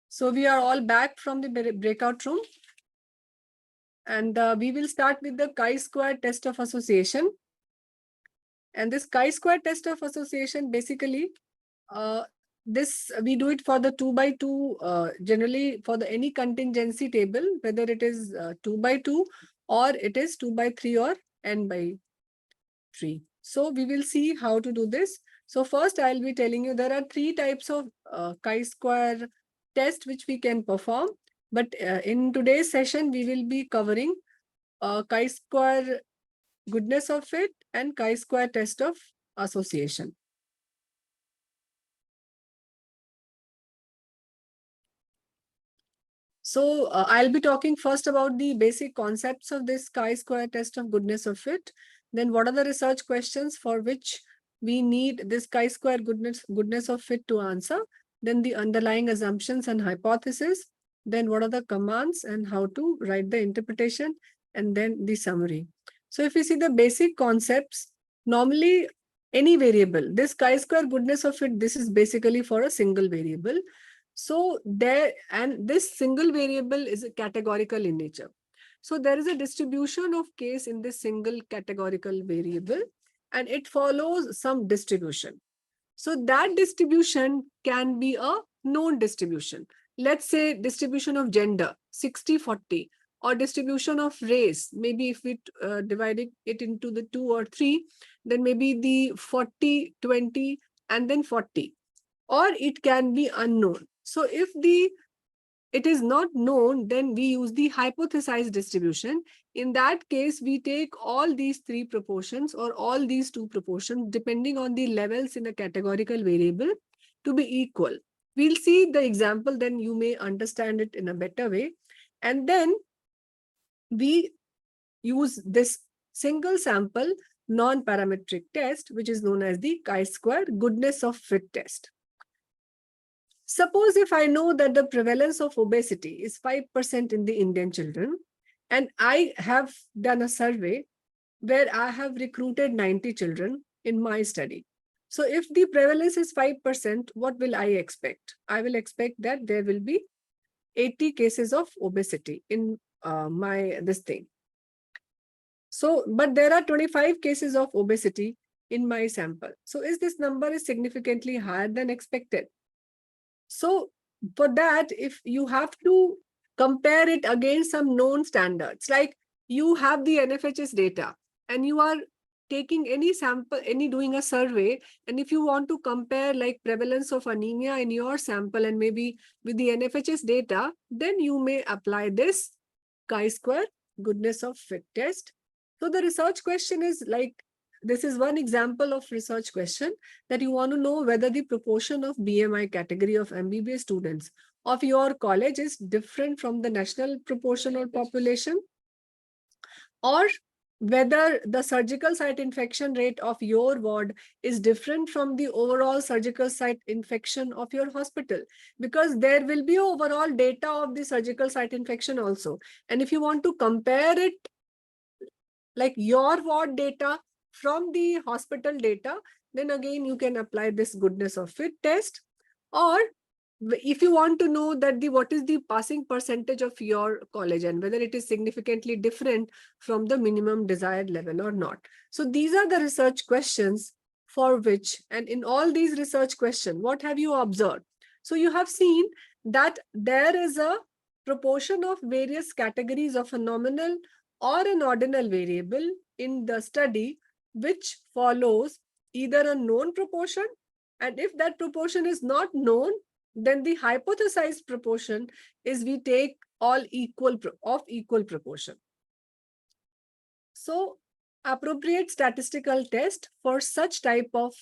So we are all back from the breakout room. And we will start with the chi-square test of association. And this chi-square test of association, basically, this we do it for the 2 by 2, generally for the any contingency table, whether it is 2 by 2 or it is 2 by 3 or n by 3. So we will see how to do this. So first I'll be telling you there are 3 types of chi-square test which we can perform. But in today's session, we will be covering chi-square goodness of fit and chi-square test of association. So I'll be talking first about the basic concepts of this chi-square test of goodness of fit. Then what are the research questions for which we need this chi-square goodness of fit to answer. Then the underlying assumptions and hypothesis. Then what are the commands and how to write the interpretation, and then the summary. So if you see the basic concepts, normally any variable, this chi-square goodness of fit, this is basically for a single variable. So this single variable is categorical in nature. So there is a distribution of case in this single categorical variable, and it follows some distribution. So that distribution can be a known distribution. Let's say distribution of gender, 60-40, or distribution of race. Maybe if we divide it into the 2 or 3, then maybe the 40-20 and then 40. Or it can be unknown. So if it is not known, then we use the hypothesized distribution. In that case, we take all these 3 proportions or all these 2 proportions, depending on the levels in a categorical variable, to be equal. We'll see the example, then you may understand it in a better way. And then we use this single sample non-parametric test, which is known as the chi-square goodness of fit test. Suppose if I know that the prevalence of obesity is 5% in the Indian children, and I have done a survey where I have recruited 90 children in my study. So if the prevalence is 5%, what will I expect? I will expect that there will be 80 cases of obesity in this thing. So, but there are 25 cases of obesity in my sample. So is this number is significantly higher than expected? So for that, if you have to compare it against some known standards, like you have the NFHS data and you are taking any sample, doing a survey, and if you want to compare like prevalence of anemia in your sample and maybe with the NFHS data, then you may apply this chi-square goodness of fit test. So the research question is like, this is one example of research question that you want to know whether the proportion of BMI category of MBBS students of your college is different from the national proportional population, or whether the surgical site infection rate of your ward is different from the overall surgical site infection of your hospital, because there will be overall data of the surgical site infection also. And if you want to compare it, like your ward data from the hospital data, then again you can apply this goodness of fit test. Or if you want to know that what is the passing percentage of your college and whether it is significantly different from the minimum desired level or not. So these are the research questions for which, and in all these research questions, what have you observed? So you have seen that there is a proportion of various categories of a nominal or an ordinal variable in the study, which follows either a known proportion, and if that proportion is not known, then the hypothesized proportion is we take all equal proportion. So appropriate statistical test for such type of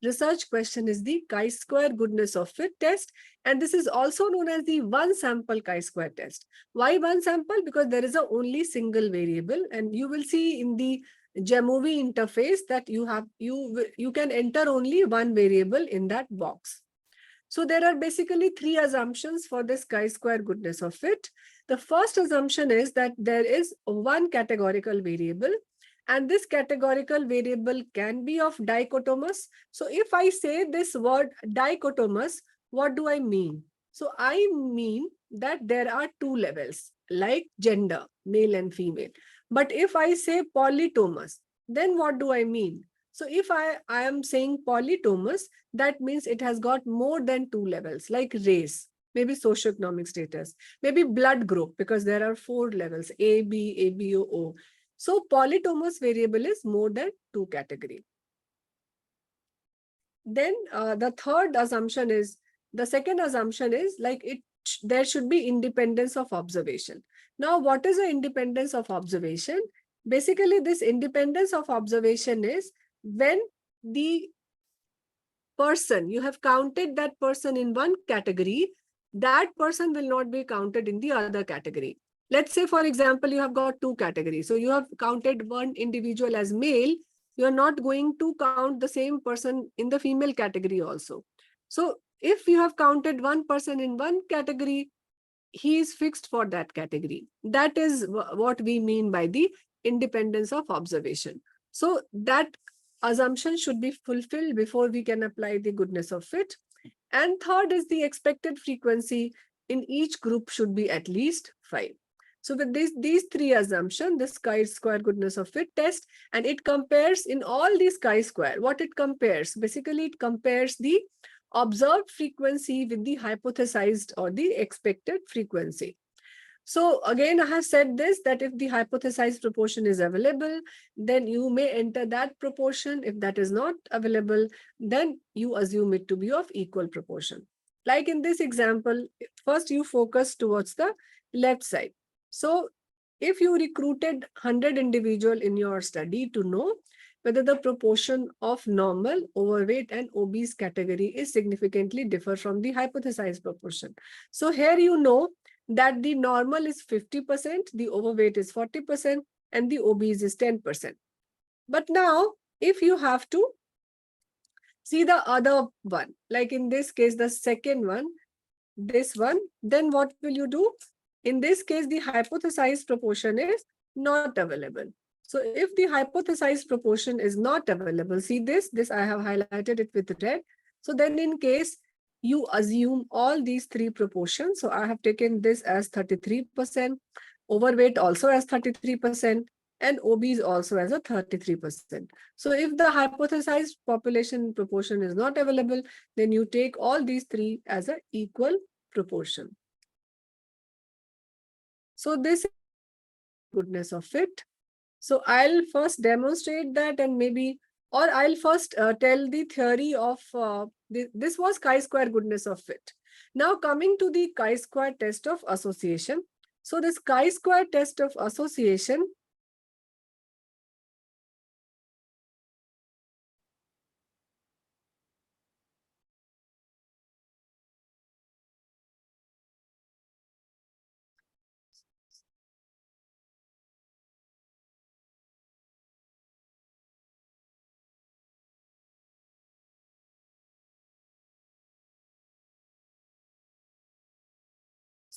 research question is the chi-square goodness of fit test, and this is also known as the one sample chi-square test. Why one sample? Because there is a only single variable, and you will see in the Jamovi interface that you can enter only one variable in that box. So there are basically 3 assumptions for this chi-square goodness of fit. The first assumption is that there is one categorical variable, and this categorical variable can be of dichotomous. So if I say this word dichotomous, what do I mean? So I mean that there are two levels, like gender, male and female. But if I say polytomous, then what do I mean? So if I am saying polytomous, that means it has got more than two levels, like race, maybe socioeconomic status, maybe blood group, because there are four levels, A, B, ABO, O. So polytomous variable is more than two category. Then the second assumption is like there should be independence of observation. Now, what is the independence of observation? Basically, this independence of observation is when the person, you have counted that person in one category, that person will not be counted in the other category. Let's say, for example, you have got two categories. So you have counted one individual as male. You are not going to count the same person in the female category also. So if you have counted one person in one category, he is fixed for that category. That is what we mean by the independence of observation. So that assumption should be fulfilled before we can apply the goodness of fit. And third is the expected frequency in each group should be at least 5. So with these three assumptions, the chi-square goodness of fit test, and it compares in all these chi-square. What it compares? Basically, it compares the observed frequency with the hypothesized or the expected frequency. So again, I have said this, that if the hypothesized proportion is available, then you may enter that proportion. If that is not available, then you assume it to be of equal proportion. Like in this example, first you focus towards the left side. So if you recruited 100 individuals in your study to know whether the proportion of normal, overweight, and obese category is significantly differ from the hypothesized proportion. So here you know that the normal is 50%, the overweight is 40%, and the obese is 10%. But now, if you have to see the other one, like in this case, the second one, this one, then what will you do? In this case, the hypothesized proportion is not available. So if the hypothesized proportion is not available, see this I have highlighted it with red. So then in case you assume all these three proportions, so I have taken this as 33%, overweight also as 33%, and obese also as a 33%. So if the hypothesized population proportion is not available, then you take all these three as an equal proportion. So this is goodness of fit. So I'll first demonstrate that, and maybe, or I'll first tell the theory of, this was chi-square goodness of fit. Now coming to the chi-square test of association. So this chi-square test of association,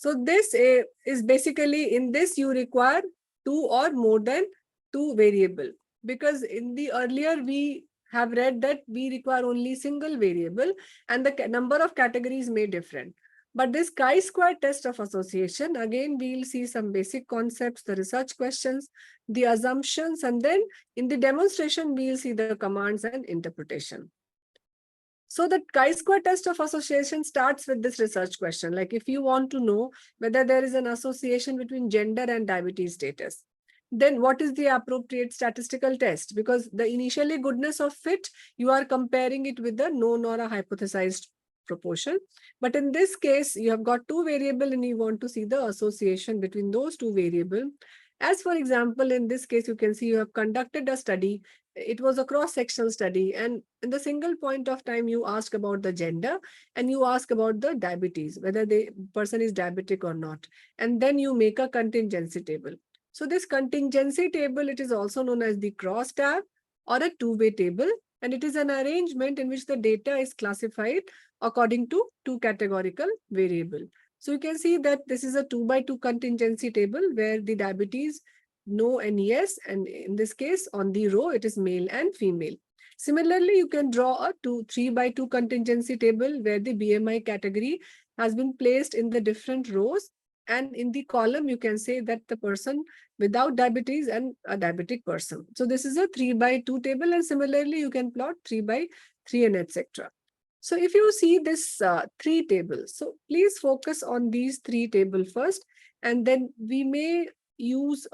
so this is basically, in this you require two or more than two variable, because in the earlier we have read that we require only single variable and the number of categories may different. But this chi-square test of association, again, we'll see some basic concepts, the research questions, the assumptions, and then in the demonstration, we'll see the commands and interpretation. So the chi-square test of association starts with this research question. Like if you want to know whether there is an association between gender and diabetes status, then what is the appropriate statistical test? Because the initially goodness of fit, you are comparing it with the known or a hypothesized proportion. But in this case, you have got two variables and you want to see the association between those two variables. As for example, in this case, you can see you have conducted a study. It was a cross-sectional study, and in the single point of time, you ask about the gender and you ask about the diabetes, whether the person is diabetic or not. And then you make a contingency table. So this contingency table, it is also known as the cross tab or a two-way table. And it is an arrangement in which the data is classified according to two categorical variable. So you can see that this is a 2x2 contingency table where the diabetes, no and yes, and in this case on the row it is male and female. Similarly, you can draw a 3x2 contingency table where the BMI category has been placed in the different rows, and in the column you can say that the person without diabetes and a diabetic person. So this is a 3/2 table, and similarly you can plot 3/3 and etc. So if you see this 3 tables, so please focus on these 3 tables first, and then we may use,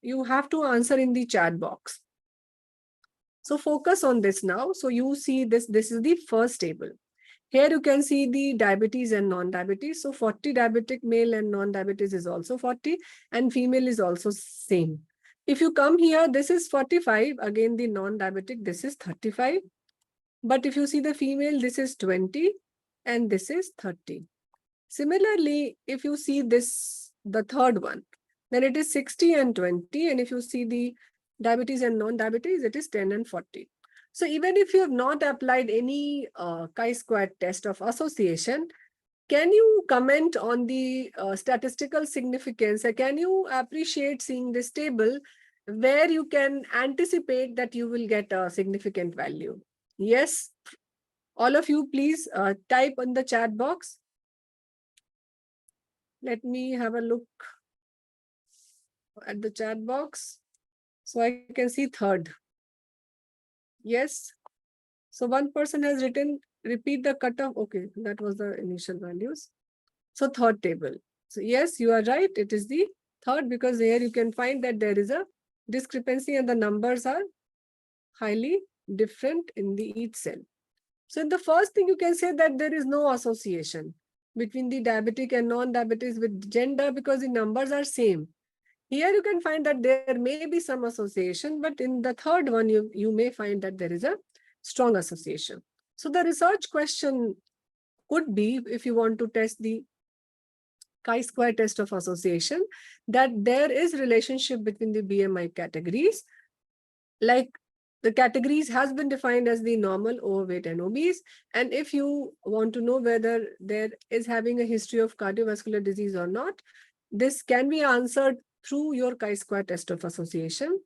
you have to answer in the chat box. So focus on this now. So you see this is the first table. Here you can see the diabetes and non-diabetes. So 40 diabetic male and non-diabetes is also 40, and female is also same. If you come here, this is 45. Again, the non-diabetic, this is 35. But if you see the female, this is 20 and this is 30. Similarly, if you see this, the third one, then it is 60 and 20. And if you see the diabetes and non-diabetes, it is 10 and 40. So even if you have not applied any chi-square test of association, can you comment on the statistical significance? Can you appreciate seeing this table where you can anticipate that you will get a significant value? Yes, all of you, please type in the chat box. Let me have a look at the chat box. So I can see third. Yes. So one person has written, repeat the cutoff. Okay, that was the initial values. So third table. So yes, you are right. It is the third, because here you can find that there is a discrepancy and the numbers are highly different in the each cell. So in the first thing you can say that there is no association between the diabetic and non-diabetes with gender, because the numbers are same. Here you can find that there may be some association, but in the third one, you may find that there is a strong association. So the research question could be, if you want to test the chi-square test of association, that there is relationship between the BMI categories. Like the categories has been defined as the normal, overweight, and obese. And if you want to know whether there is having a history of cardiovascular disease or not, this can be answered through your chi-square test of association.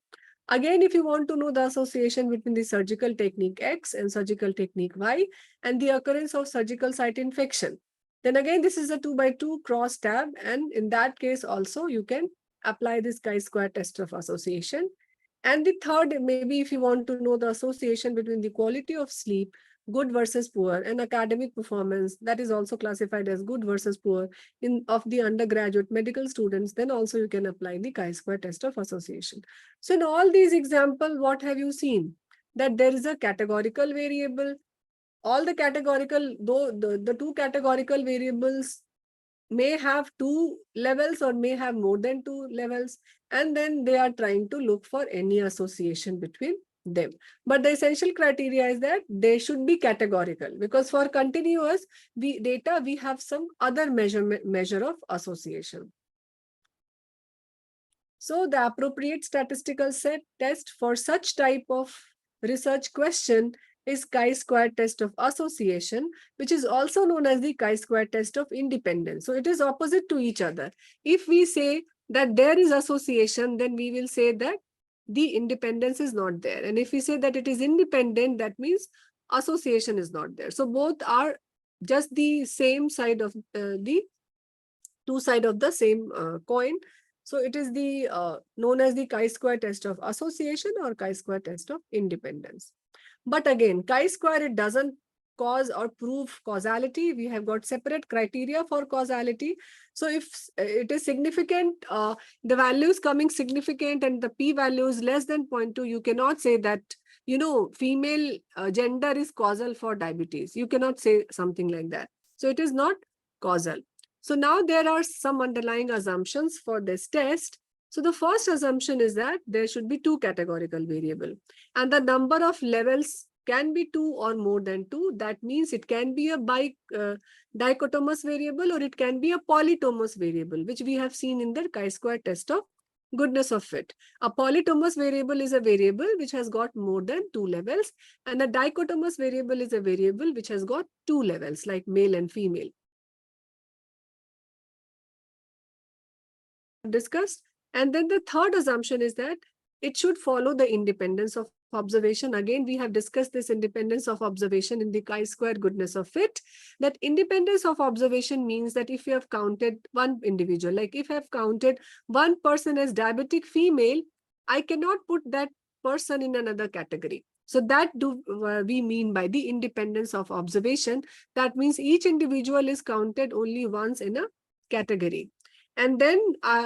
Again, if you want to know the association between the surgical technique X and surgical technique Y and the occurrence of surgical site infection, then again, this is a 2/2 cross tab. And in that case also, you can apply this chi-square test of association. And the third, maybe if you want to know the association between the quality of sleep, good versus poor, and academic performance, that is also classified as good versus poor of the undergraduate medical students, then also you can apply the chi-square test of association. So in all these examples, what have you seen? That there is a categorical variable. All the categorical, though the two categorical variables may have 2 levels or may have more than 2 levels, and then they are trying to look for any association between them. But the essential criteria is that they should be categorical, because for continuous data, we have some other measure of association. So the appropriate statistical set test for such type of research question is chi-square test of association, which is also known as the chi-square test of independence. So it is opposite to each other. If we say that there is association, then we will say that the independence is not there. And if we say that it is independent, that means association is not there. So both are just the same side of the two sides of the same coin. So it is the known as the chi-square test of association or chi-square test of independence. But again, chi-square, it doesn't cause or prove causality. We have got separate criteria for causality. So if it is significant, the value is coming significant and the p-value is less than 0.2, you cannot say that, you know, female gender is causal for diabetes. You cannot say something like that. So it is not causal. So now there are some underlying assumptions for this test. So the first assumption is that there should be 2 categorical variables, and the number of levels can be 2 or more than 2. That means it can be a dichotomous variable or it can be a polytomous variable, which we have seen in the chi-square test of goodness of fit. A polytomous variable is a variable which has got more than 2 levels, and a dichotomous variable is a variable which has got 2 levels, like male and female. Discussed. And then the third assumption is that it should follow the independence of observation. Again, we have discussed this independence of observation in the chi-square goodness of fit. That independence of observation means that if you have counted one individual, like if I have counted one person as diabetic female, I cannot put that person in another category. So that we mean by the independence of observation. That means each individual is counted only once in a category. And then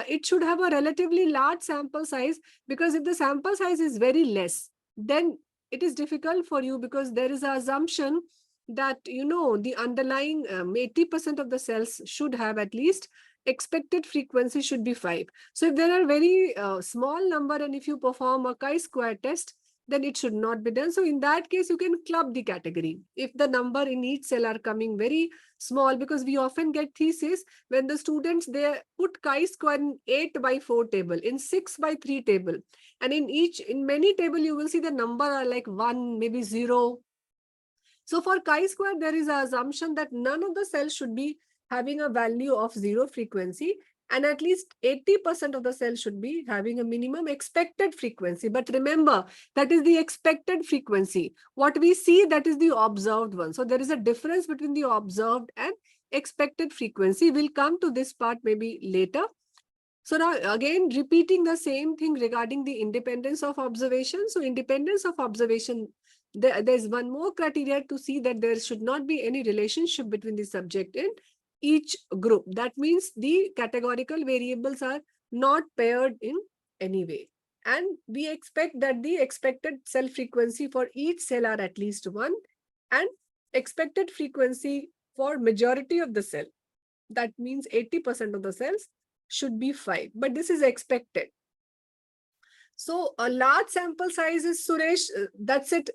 it should have a relatively large sample size, because if the sample size is very less, then it is difficult for you, because there is an assumption that, you know, the underlying 80% of the cells should have at least expected frequency should be 5. So if there are very small number and if you perform a chi-square test, then it should not be done. So in that case, you can club the category. If the number in each cell are coming very small, because we often get thesis when the students, they put chi-square in 8/4 table, in 6/3 table. And in many table, you will see the number are like 1, maybe 0. So for chi-square, there is an assumption that none of the cells should be having a value of 0 frequency, and at least 80% of the cells should be having a minimum expected frequency. But remember, that is the expected frequency. What we see, that is the observed one. So there is a difference between the observed and expected frequency. We'll come to this part maybe later. So now again, repeating the same thing regarding the independence of observation. So independence of observation, there's one more criteria to see, that there should not be any relationship between the subject and each group. That means the categorical variables are not paired in any way. And we expect that the expected cell frequency for each cell are at least 1, and expected frequency for majority of the cell, that means 80% of the cells, should be 5. But this is expected. So a large sample size is, Suresh, that's it.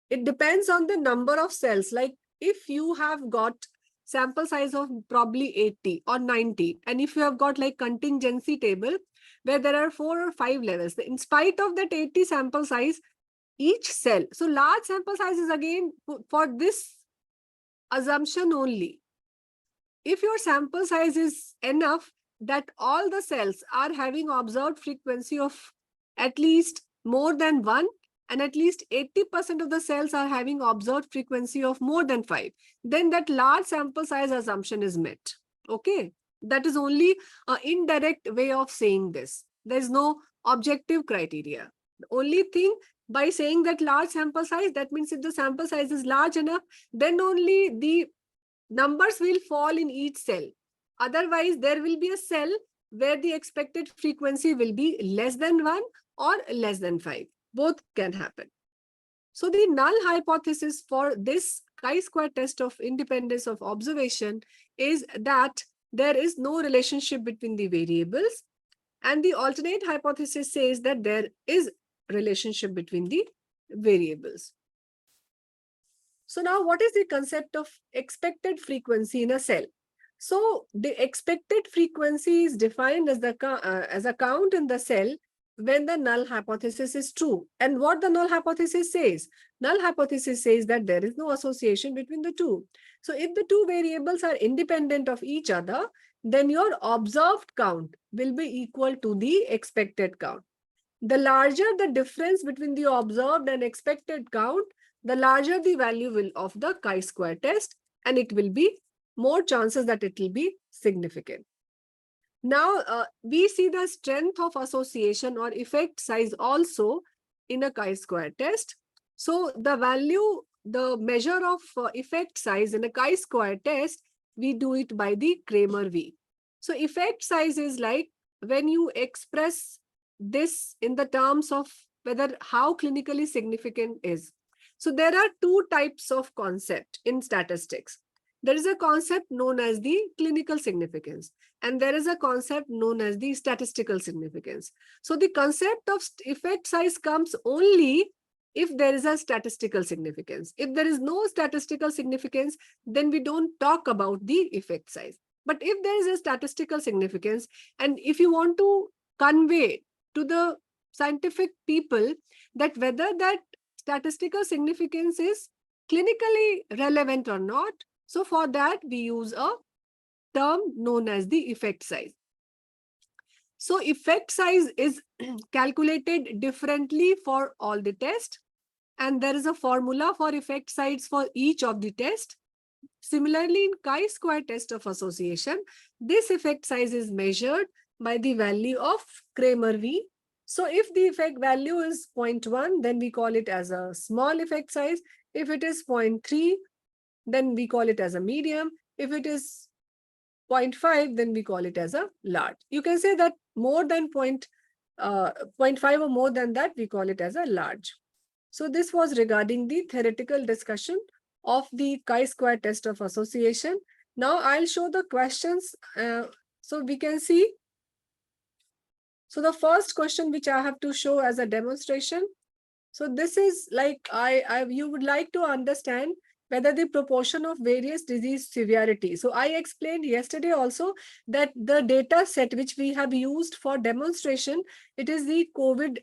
It depends on the number of cells. Like if you have got sample size of probably 80 or 90, and if you have got like contingency table where there are 4 or 5 levels, in spite of that 80 sample size, each cell, so large sample size is again for this assumption only. If your sample size is enough that all the cells are having observed frequency of at least more than 1, and at least 80% of the cells are having observed frequency of more than 5, then that large sample size assumption is met. Okay, that is only an indirect way of saying this. There is no objective criteria. The only thing, by saying that large sample size, that means if the sample size is large enough, then only the numbers will fall in each cell. Otherwise, there will be a cell where the expected frequency will be less than 1 or less than 5. Both can happen. So the null hypothesis for this chi-square test of independence of observation is that there is no relationship between the variables, and the alternate hypothesis says that there is relationship between the variables. So now, what is the concept of expected frequency in a cell? So the expected frequency is defined as a count in the cell when the null hypothesis is true. And what the null hypothesis says? Null hypothesis says that there is no association between the two. So if the two variables are independent of each other, then your observed count will be equal to the expected count. The larger the difference between the observed and expected count, the larger the value will of the chi-square test, and it will be more chances that it will be significant. Now, we see the strength of association or effect size also in a chi-square test. So the value, the measure of effect size in a chi-square test, we do it by the Kramer V. So effect size is like when you express this in the terms of whether how clinically significant is. So there are two types of concept in statistics. There is a concept known as the clinical significance, and there is a concept known as the statistical significance. So the concept of effect size comes only if there is a statistical significance. If there is no statistical significance, then we don't talk about the effect size. But if there is a statistical significance, and if you want to convey to the scientific people that whether that statistical significance is clinically relevant or not, so for that we use a term known as the effect size. So effect size is calculated differently for all the tests. and there is a formula for effect size for each of the test. Similarly, in chi-square test of association, this effect size is measured by the value of Kramer V. So if the effect value is 0.1, then we call it as a small effect size. If it is 0.3, then we call it as a medium. If it is 0.5, then we call it as a large. You can say that more than 0.5 or more than that, we call it as a large. So this was regarding the theoretical discussion of the chi-square test of association. Now I'll show the questions. So we can see. So the first question which I have to show as a demonstration. So this is like, you would like to understand whether the proportion of various disease severity. So I explained yesterday also that the data set which we have used for demonstration, it is the COVID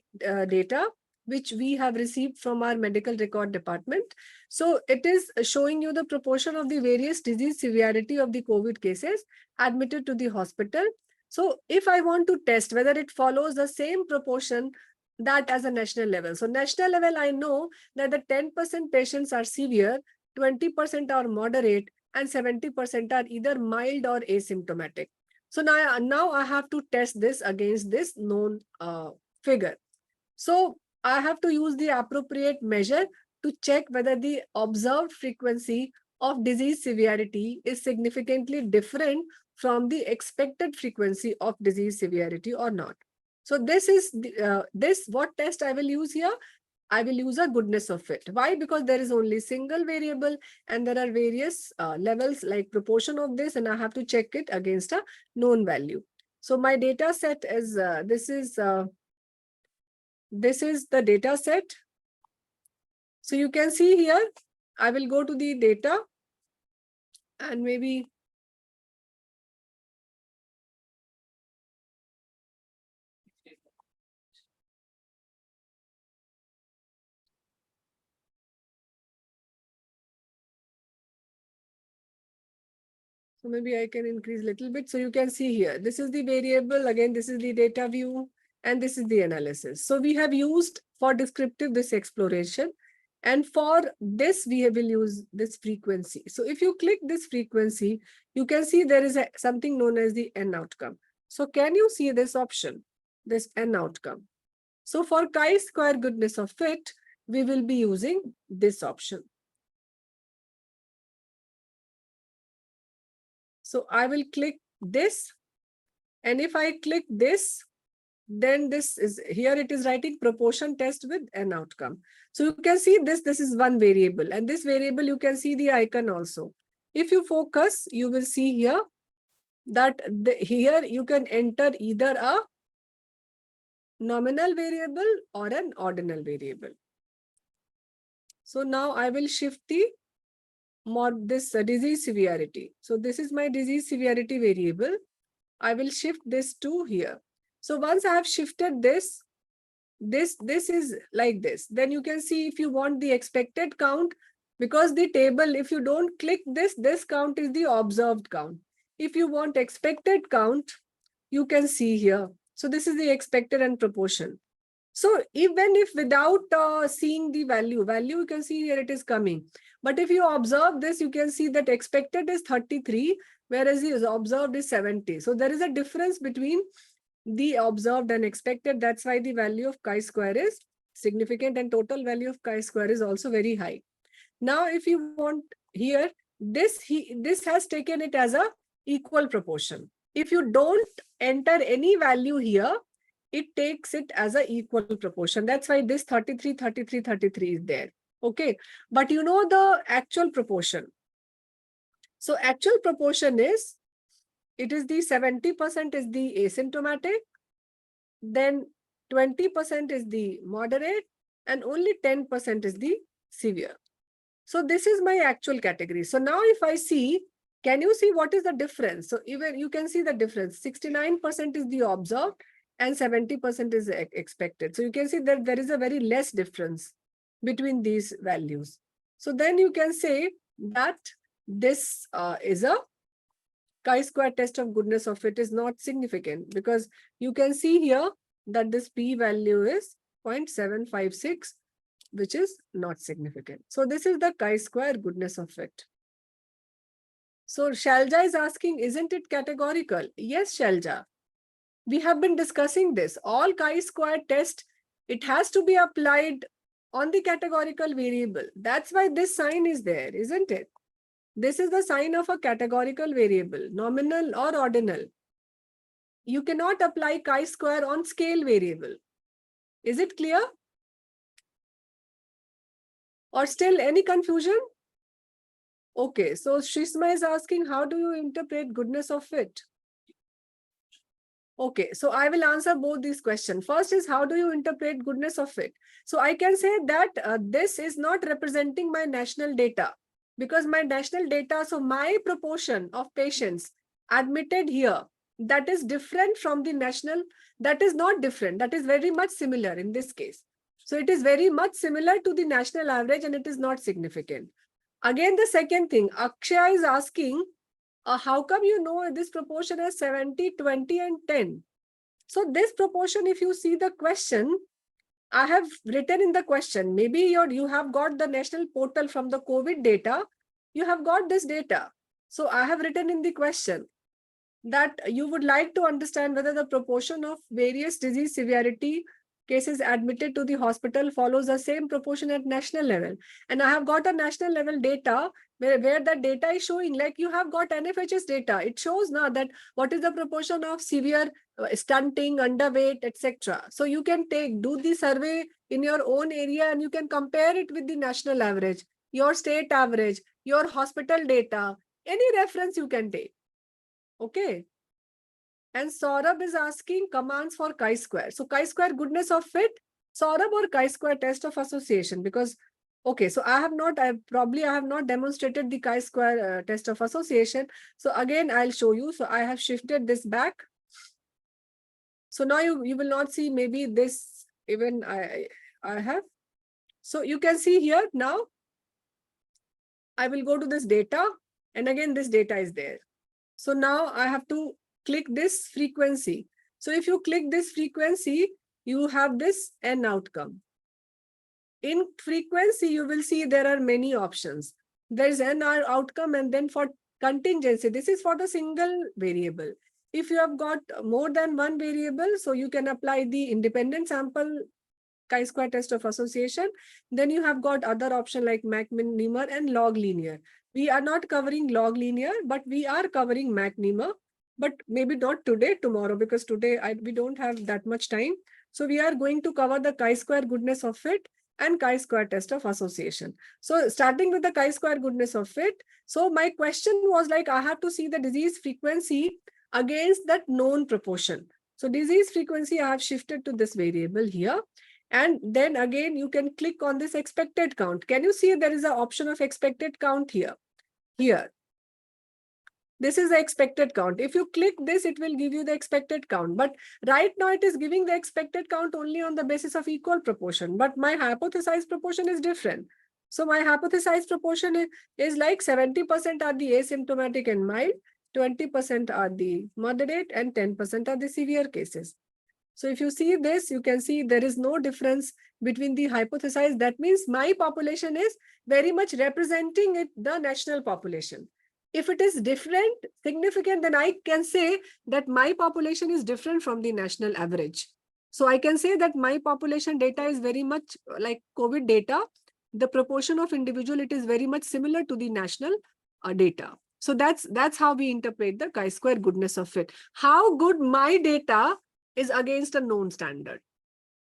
data which we have received from our medical record department. So it is showing you the proportion of the various disease severity of the COVID cases admitted to the hospital. So if I want to test whether it follows the same proportion that as a national level. So national level, I know that the 10% patients are severe, 20% are moderate, and 70% are either mild or asymptomatic. So now I have to test this against this known figure. So I have to use the appropriate measure to check whether the observed frequency of disease severity is significantly different from the expected frequency of disease severity or not. So this is what test I will use here. I will use a goodness of fit. Why? Because there is only single variable and there are various levels like proportion of this, and I have to check it against a known value. So my data set is this is the data set. So you can see here, I will go to the data and maybe so maybe I can increase a little bit. So you can see here, this is the variable. Again, this is the data view and this is the analysis. So we have used for descriptive this exploration. And for this, we will use this frequency. So if you click this frequency, you can see there is something known as the N outcome. So can you see this option, this N outcome? So for chi-square goodness of fit, we will be using this option. So I will click this. And if I click this, then this is here, it is writing proportion test with N outcome. So you can see this is one variable, and this variable, you can see the icon also. If you focus, you will see here that here you can enter either a nominal variable or an ordinal variable. So now I will shift the this disease severity. So this is my disease severity variable. I will shift this to here. So once I have shifted this is like this. Then you can see if you want the expected count, because the table, if you don't click this count is the observed count. If you want expected count, you can see here. So this is the expected and proportion. So even if without seeing the value, you can see here it is coming. But if you observe this, you can see that expected is 33, whereas the observed is 70. So there is a difference between the observed and expected. That's why the value of chi-square is significant and total value of chi-square is also very high. Now, if you want here, this has taken it as a equal proportion. If you don't enter any value here, it takes it as a equal proportion. That's why this 33, 33, 33 is there. Okay. But you know the actual proportion. So actual proportion is, it is the 70% is the asymptomatic, then 20% is the moderate, and only 10% is the severe. So this is my actual category. So now if I see, can you see what is the difference? So even you can see the difference. 69% is the observed and 70% is expected. So you can see that there is a very less difference between these values. So then you can say that this is a chi-square test of goodness of fit is not significant, because you can see here that this p-value is 0.756. which is not significant. So this is the chi-square goodness of fit. So Shalja is asking, isn't it categorical? Yes, Shalja. We have been discussing this. All chi-square test, it has to be applied on the categorical variable. That's why this sign is there, isn't it? This is the sign of a categorical variable, nominal or ordinal. You cannot apply chi-square on scale variable. Is it clear? Or still any confusion? Okay, so Shishma is asking, how do you interpret goodness of fit? Okay, so I will answer both these questions. First is, how do you interpret goodness of fit? So I can say that this is not representing my national data, because my national data, so my proportion of patients admitted here, that is different from the national, that is not different, that is very much similar in this case. So it is very much similar to the national average and it is not significant. Again, the second thing, Akshay is asking, how come you know this proportion is 70, 20 and 10? So this proportion, if you see the question, I have written in the question, maybe you have got the national portal from the COVID data, you have got this data. So I have written in the question that you would like to understand whether the proportion of various disease severity cases admitted to the hospital follows the same proportion at national level. And I have got a national level data where the data is showing, like you have got NFHS data. It shows now that what is the proportion of severe stunting, underweight, etc. So you can do the survey in your own area and you can compare it with the national average, your state average, your hospital data, any reference you can take. Okay. And Saurabh is asking commands for chi-square. So chi-square goodness of fit, Saurabh, or chi-square test of association? Because, okay, so I have not demonstrated the chi-square test of association. So again, I'll show you. So I have shifted this back. So now you will not see maybe this even I have. So you can see here now, I will go to this data and again, this data is there. So now I have to click this frequency. So if you click this frequency, you have this N outcome. In frequency, you will see there are many options. There's N outcome, and then for contingency, this is for the single variable. If you have got more than one variable, so you can apply the independent sample chi-square test of association. Then you have got other option like McNemer and log linear. We are not covering log linear, but we are covering McNemer, but maybe not today, tomorrow, because today we don't have that much time. So we are going to cover the chi-square goodness of fit and chi-square test of association. So starting with the chi-square goodness of fit. So my question was like, I have to see the disease frequency against that known proportion. So disease frequency, I have shifted to this variable here. And then again, you can click on this expected count. Can you see there is an option of expected count here? Here. This is the expected count. If you click this, it will give you the expected count. But right now it is giving the expected count only on the basis of equal proportion. But my hypothesized proportion is different. So my hypothesized proportion is like 70% are the asymptomatic and mild, 20% are the moderate, and 10% are the severe cases. So if you see this, you can see there is no difference between the hypothesized. That means my population is very much representing the national population. If it is different, significant, then I can say that my population is different from the national average. So I can say that my population data is very much like COVID data. The proportion of individual, it is very much similar to the national data. So that's how we interpret the chi-square goodness of fit. How good my data is against a known standard.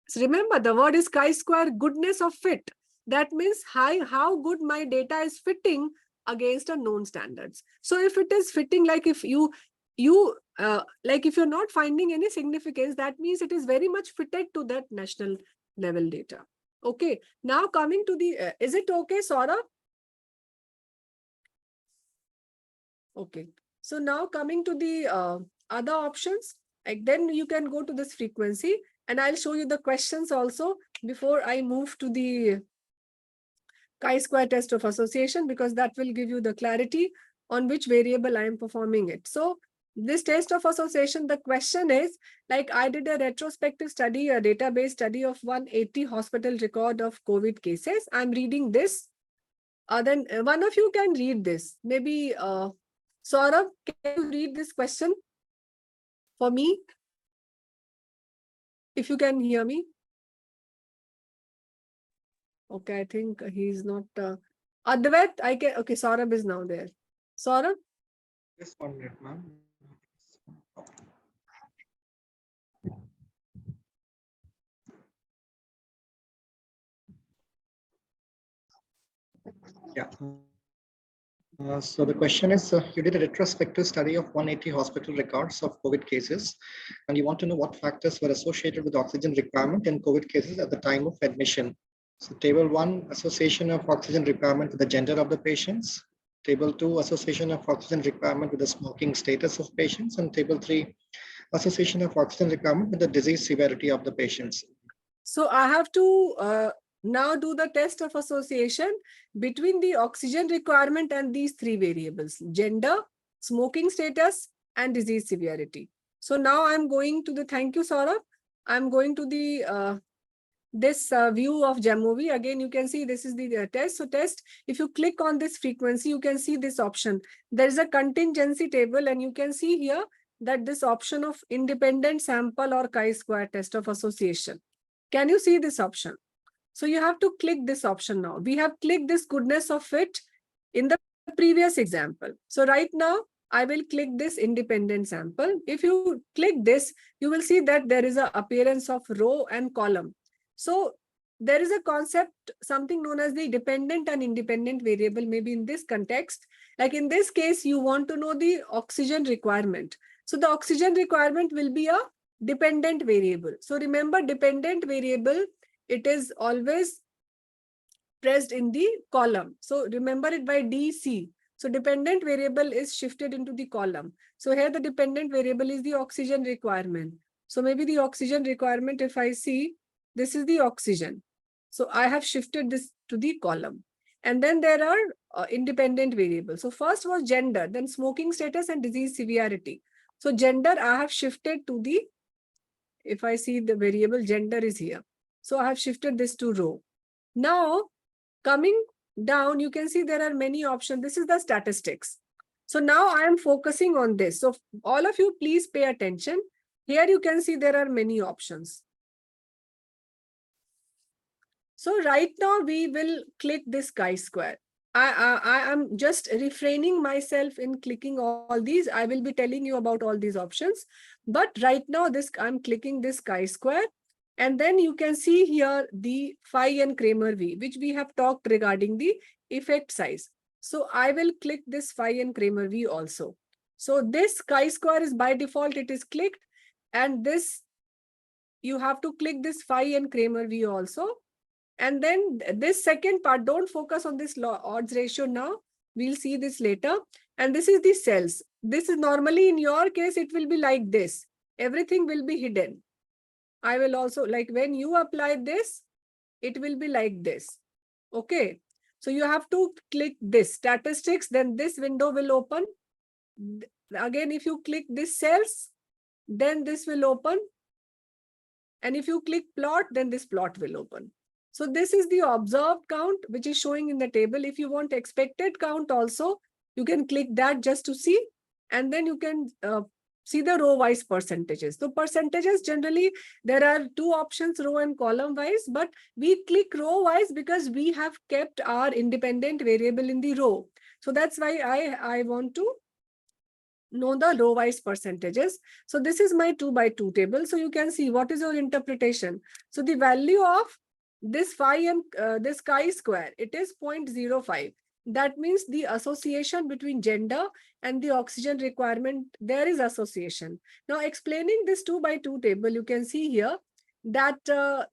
So remember, the word is chi-square goodness of fit. That means how good my data is fitting against a known standards. So if it is fitting, like if if you're not finding any significance, that means it is very much fitted to that national level data. Okay. Now coming to the, is it okay, Saurabh? Okay. So now coming to the other options, like then you can go to this frequency and I'll show you the questions also before I move to the chi-square test of association, because that will give you the clarity on which variable I am performing it. So This test of association, the question is, like I did a retrospective study, a database study of 180 hospital record of COVID cases. I'm reading this. Then one of you can read this. Maybe Saurabh, can you read this question for me? If you can hear me. Okay, I think he's not. Advait, I can. Okay, Saurabh is now there. Saurabh? Just 1 minute, ma'am. Yeah. So the question is, you did a retrospective study of 180 hospital records of COVID cases, and you want to know what factors were associated with oxygen requirement in COVID cases at the time of admission. So table 1, association of oxygen requirement with the gender of the patients. Table 2, association of oxygen requirement with the smoking status of patients. And table 3, association of oxygen requirement with the disease severity of the patients. So I have to now do the test of association between the oxygen requirement and these three variables: gender, smoking status, and disease severity. So now I'm going to the, thank you, Saurabh. I'm going to the this view of Jamovi. Again, you can see this is the test. So test, if you click on this frequency, you can see this option. There is a contingency table, and you can see here that this option of independent sample or chi-square test of association. Can you see this option? So you have to click this option now. We have clicked this goodness of fit in the previous example. So right now, I will click this independent sample. If you click this, you will see that there is an appearance of row and column. So there is a concept, something known as the dependent and independent variable, maybe in this context. Like in this case, you want to know the oxygen requirement. So the oxygen requirement will be a dependent variable. So remember, dependent variable, it is always pressed in the column. So remember it by DC. So dependent variable is shifted into the column. So here the dependent variable is the oxygen requirement. So maybe the oxygen requirement, if I see, this is the oxygen. So I have shifted this to the column. And then there are independent variables. So first was gender, then smoking status and disease severity. So gender, I have shifted to the, if I see the variable gender is here. So I have shifted this to row. Now, coming down, you can see there are many options. This is the statistics. So now I am focusing on this. So all of you, please pay attention. Here you can see there are many options. So right now we will click this chi-square. I am just refraining myself in clicking all these. I will be telling you about all these options. But right now I'm clicking this chi-square. And then you can see here the phi and Kramer V, which we have talked regarding the effect size. So I will click this phi and Kramer V also. So this chi-square is by default, it is clicked. And this, you have to click this phi and Kramer V also. And then this second part, don't focus on this odds ratio now. We'll see this later. And this is the cells. This is normally in your case, it will be like this. Everything will be hidden. I will also, like when you apply this, it will be like this. Okay. So you have to click this statistics, then this window will open. Again, if you click this cells, then this will open. And if you click plot, then this plot will open. So this is the observed count, which is showing in the table. If you want expected count also, you can click that just to see. And then you can see the row wise percentages. So percentages, generally, there are two options, row and column wise, but we click row wise because we have kept our independent variable in the row. So that's why I want to know the row wise percentages. So this is my 2 by 2 table. So you can see what is your interpretation. So the value of this phi and this chi-square, it is 0.05. That means the association between gender and the oxygen requirement, there is association. Now explaining this 2 by 2 table, you can see here that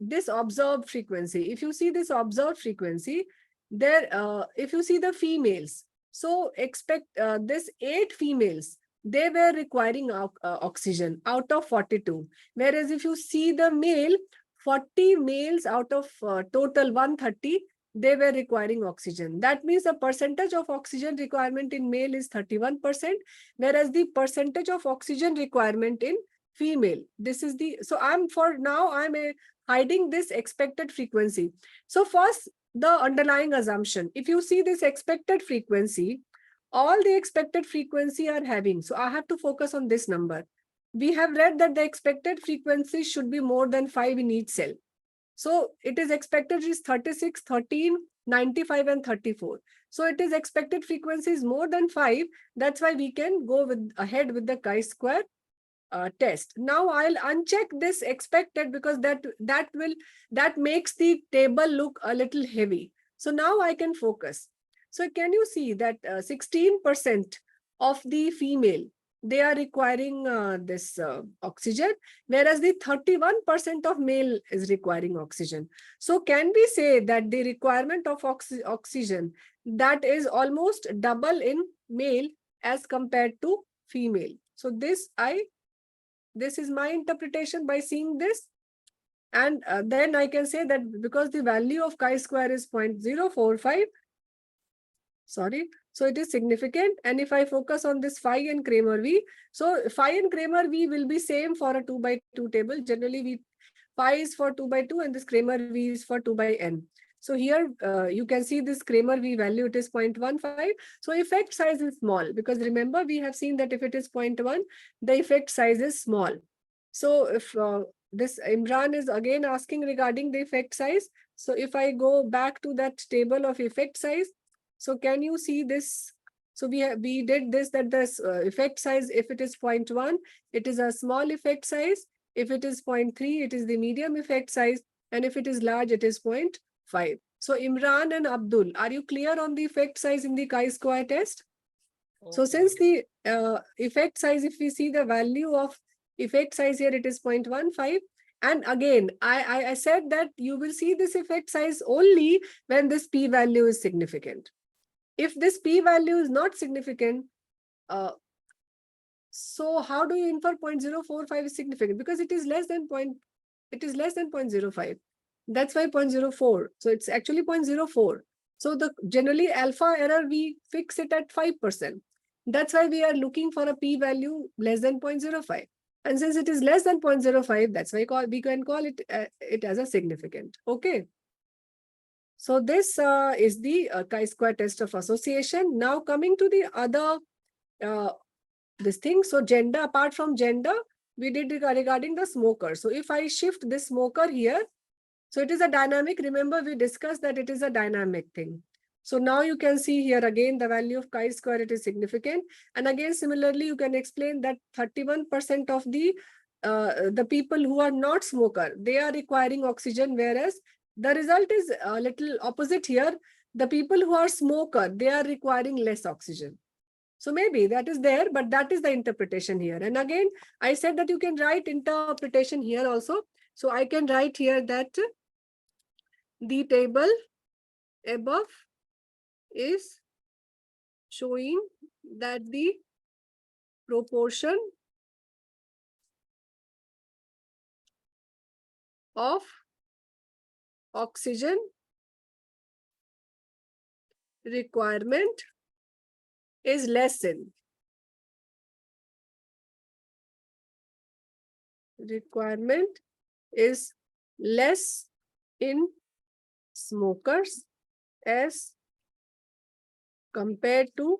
this observed frequency, if you see this observed frequency, there, if you see the females, so expect this 8 females, they were requiring oxygen out of 42. Whereas if you see the male, 40 males out of total 130, they were requiring oxygen. That means the percentage of oxygen requirement in male is 31%, whereas the percentage of oxygen requirement in female, this is the, so I'm hiding this expected frequency. So first, the underlying assumption, if you see this expected frequency, all the expected frequency are having, so I have to focus on this number. We have read that the expected frequency should be more than 5 in each cell. So it is expected is 36, 13, 95 and 34. So it is expected frequency is more than 5. That's why we can go ahead with the chi-square test. Now I'll uncheck this expected because that makes the table look a little heavy. So now I can focus. So can you see that 16% of the female, they are requiring this oxygen, whereas the 31% of male is requiring oxygen. So can we say that the requirement of oxygen, that is almost double in male as compared to female? So this is my interpretation by seeing this. And then I can say that because the value of chi-square is 0.045, sorry, so it is significant. And if I focus on this phi and Kramer V, so phi and Kramer V will be same for a 2x2 table. Generally, phi is for 2x2 and this Kramer V is for 2x(n). So here you can see this Kramer V value, it is 0.15. So effect size is small because remember we have seen that if it is 0.1, the effect size is small. So if this Imran is again asking regarding the effect size. So if I go back to that table of effect size, so can you see this? So we did this, that this effect size, if it is 0.1, it is a small effect size. If it is 0.3, it is the medium effect size. And if it is large, it is 0.5. So Imran and Abdul, are you clear on the effect size in the chi-square test? So since the effect size, if we see the value of effect size here, it is 0.15. And again, I said that you will see this effect size only when this p-value is significant. If this p-value is not significant, so how do you infer 0.045 is significant? Because it is less than 0.05. That's why 0.04. So it's actually 0.04. So the generally alpha error, we fix it at 5%. That's why we are looking for a p-value less than 0.05. And since it is less than 0.05, that's why we can call it as a significant. Okay. So this is the chi-square test of association. Now coming to the other this thing. So gender, apart from gender, we did regarding the smoker. So if I shift this smoker here, so it is a dynamic. Remember, we discussed that it is a dynamic thing. So now you can see here again the value of chi-square, it is significant. And again, similarly, you can explain that 31% of the people who are not smoker, they are requiring oxygen, whereas the result is a little opposite here. The people who are smoker, they are requiring less oxygen. So maybe that is there, but that is the interpretation here. And again, I said that you can write interpretation here also. So I can write here that the table above is showing that the proportion of oxygen requirement is less in smokers as compared to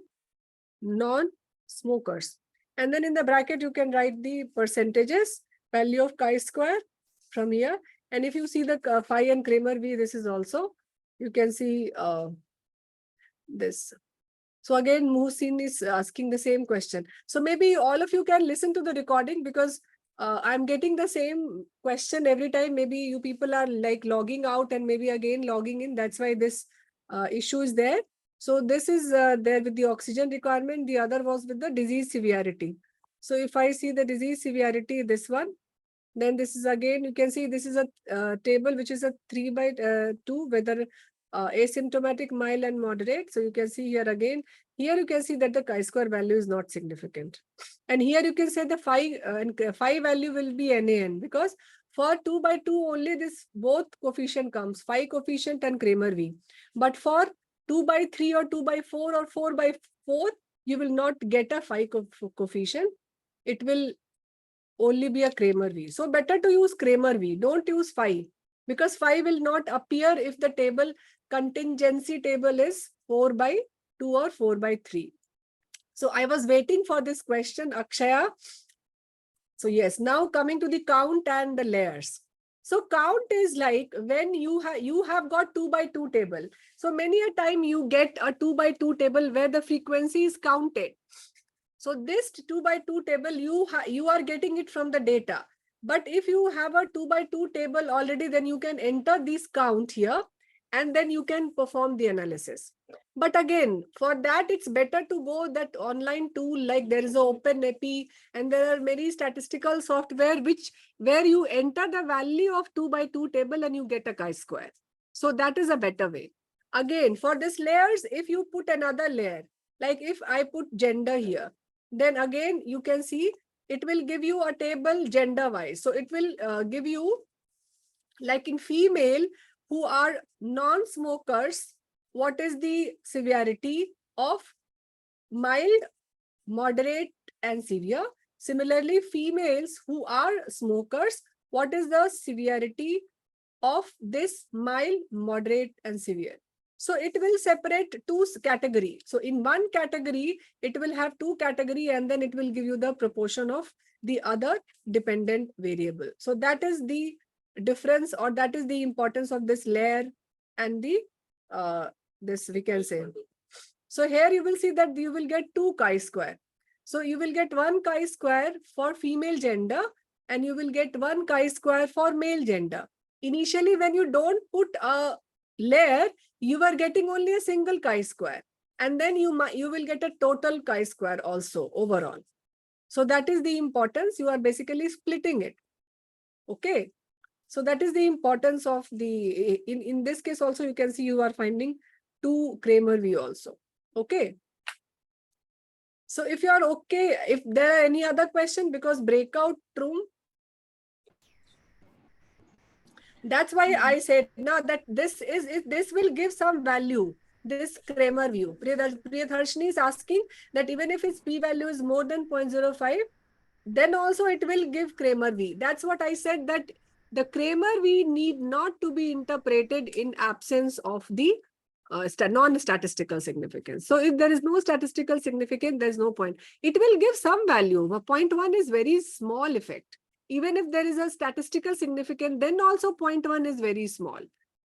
non-smokers. And then in the bracket, you can write the percentages, value of chi-square from here. And if you see the phi and Kramer V, this is also, you can see this. So again, Muhsin is asking the same question. So maybe all of you can listen to the recording because I'm getting the same question every time. Maybe you people are like logging out and maybe again logging in. That's why this issue is there. So this is there with the oxygen requirement. The other was with the disease severity. So if I see the disease severity, this one, then this is again, you can see this is a table which is a 3/2, whether asymptomatic, mild and moderate. So you can see here again, here you can see that the chi-square value is not significant. And here you can say the phi value will be NaN because For 2 by 2 only this both coefficient comes, phi coefficient and Kramer V. But for 2 by 3 or 2 by 4 or 4 by 4, you will not get a phi coefficient. It will only be a Kramer V. So better to use Kramer V. Don't use phi, because phi will not appear if the table contingency table is 4 by 2 or 4 by 3. So I was waiting for this question, Akshaya. So yes, now coming to the count and the layers. So count is like when you have got 2 by 2 table. So many a time you get a 2 by 2 table where the frequency is counted. So this 2 by 2 table, you are getting it from the data. But if you have a 2 by 2 table already, then you can enter this count here and then you can perform the analysis. But again, for that, it's better to go that online tool, like there is a OpenAPI and there are many statistical software where you enter the value of 2 by 2 table and you get a chi-square. So that is a better way. Again, for this layers, if you put another layer, like if I put gender here, then again, you can see it will give you a table gender wise. So it will give you, like in female who are non-smokers, what is the severity of mild, moderate, and severe. Similarly, females who are smokers, what is the severity of this mild, moderate, and severe. So it will separate two categories. So in one category, it will have two categories and then it will give you the proportion of the other dependent variable. So that is the difference, or that is the importance of this layer and the this we can say. So here you will see that you will get two chi-square. So you will get one chi-square for female gender and you will get one chi-square for male gender. Initially, when you don't put a layer, you are getting only a single chi-square. And then you will get a total chi-square also overall. So that is the importance. You are basically splitting it. Okay. So that is the importance of the, in this case also you can see you are finding two Kramer V also. Okay. So if you are okay, if there are any other question, because breakout room, that's why I said now that this will give some value, this Kramer view. Priyadarshini is asking that even if its p-value is more than 0.05, then also it will give Kramer V. That's what I said, that the Kramer V need not to be interpreted in absence of the non-statistical significance. So if there is no statistical significance, there's no point. It will give some value. 0.1 is very small effect. Even if there is a statistical significance, then also 0.1 is very small.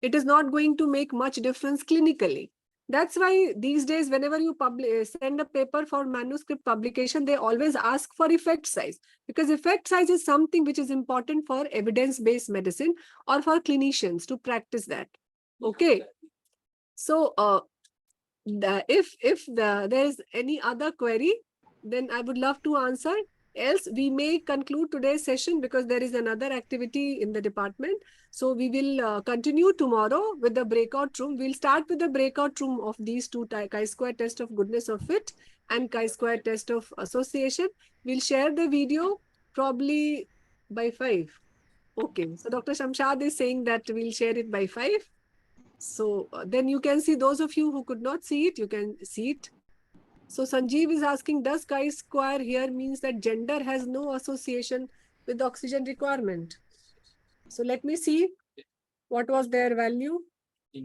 It is not going to make much difference clinically. That's why these days, whenever you send a paper for manuscript publication, they always ask for effect size, because effect size is something which is important for evidence-based medicine or for clinicians to practice that. Okay. So if there is any other query, then I would love to answer. Else, we may conclude today's session because there is another activity in the department. So we will continue tomorrow with the breakout room. We'll start with the breakout room of these two chi-square test of goodness of fit and chi-square test of association. We'll share the video probably by 5. Okay. So Dr. Shamshad is saying that we'll share it by 5. So then you can see, those of you who could not see it, you can see it. So Sanjeev is asking, does chi-square here means that gender has no association with oxygen requirement? So let me see what was their value.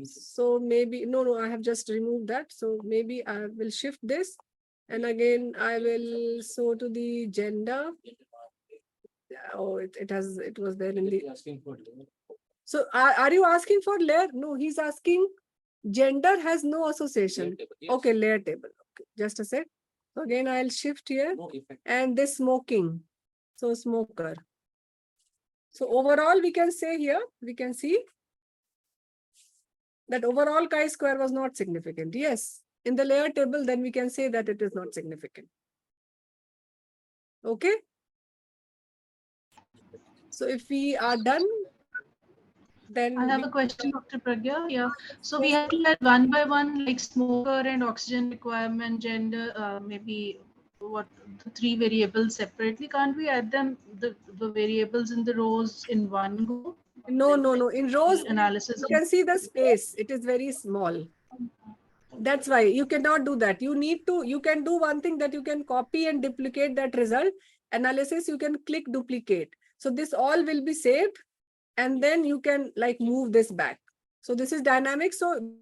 So maybe, no, I have just removed that. So maybe I will shift this. And again, I will so to the gender. Oh, it was there in the. So are you asking for layer? No, he's asking gender has no association. Okay, layer table. Okay, just a sec. So again, I'll shift here. And this smoking. So smoker. So overall, we can say here, we can see that overall chi-square was not significant. Yes, in the layer table, then we can say that it is not significant. Okay. So if we are done, then I have a question, Dr. Pragya. Yeah. So we have to add one by one, like smoker and oxygen requirement, gender, maybe what the 3 variables separately? Can't we add them, the variables in the rows in one go? No, no, no. In rows, Analysis. you can see the space. It is very small. That's why you cannot do that. You need to, you can do one thing, that you can copy and duplicate that result. Analysis, you can click duplicate. So this all will be saved, and then you can like move this back. So this is dynamic. So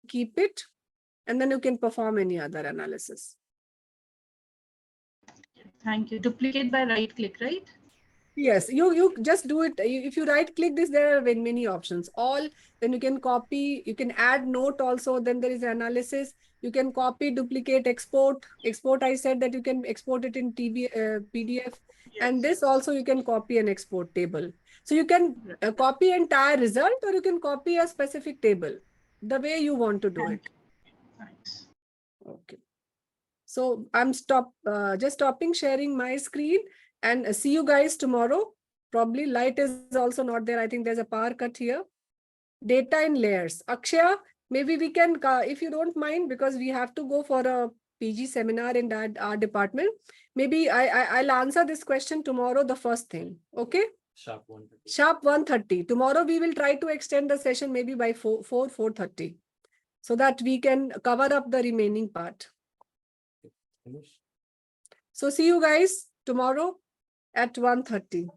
keep it, and then you can perform any other analysis. Thank you. Duplicate by right click, right? Yes, you just do it. If you right click this, there are many options. All, then you can copy, you can add note also. Then there is analysis. You can copy, duplicate, export. Export, I said that you can export it in PDF. And this also you can copy and export table. So you can copy entire result, or you can copy a specific table, the way you want to do it. Thanks. Okay. So I'm just stopping sharing my screen, and see you guys tomorrow. Probably light is also not there. I think there's a power cut here. Data in layers. Akshaya, maybe we can, if you don't mind, because we have to go for a PG seminar in that our department. Maybe I'll answer this question tomorrow, the first thing. Okay? Sharp 1:30. Sharp 1:30. Tomorrow we will try to extend the session maybe by 4:30, so that we can cover up the remaining part. Finish. So see you guys tomorrow at 1:30.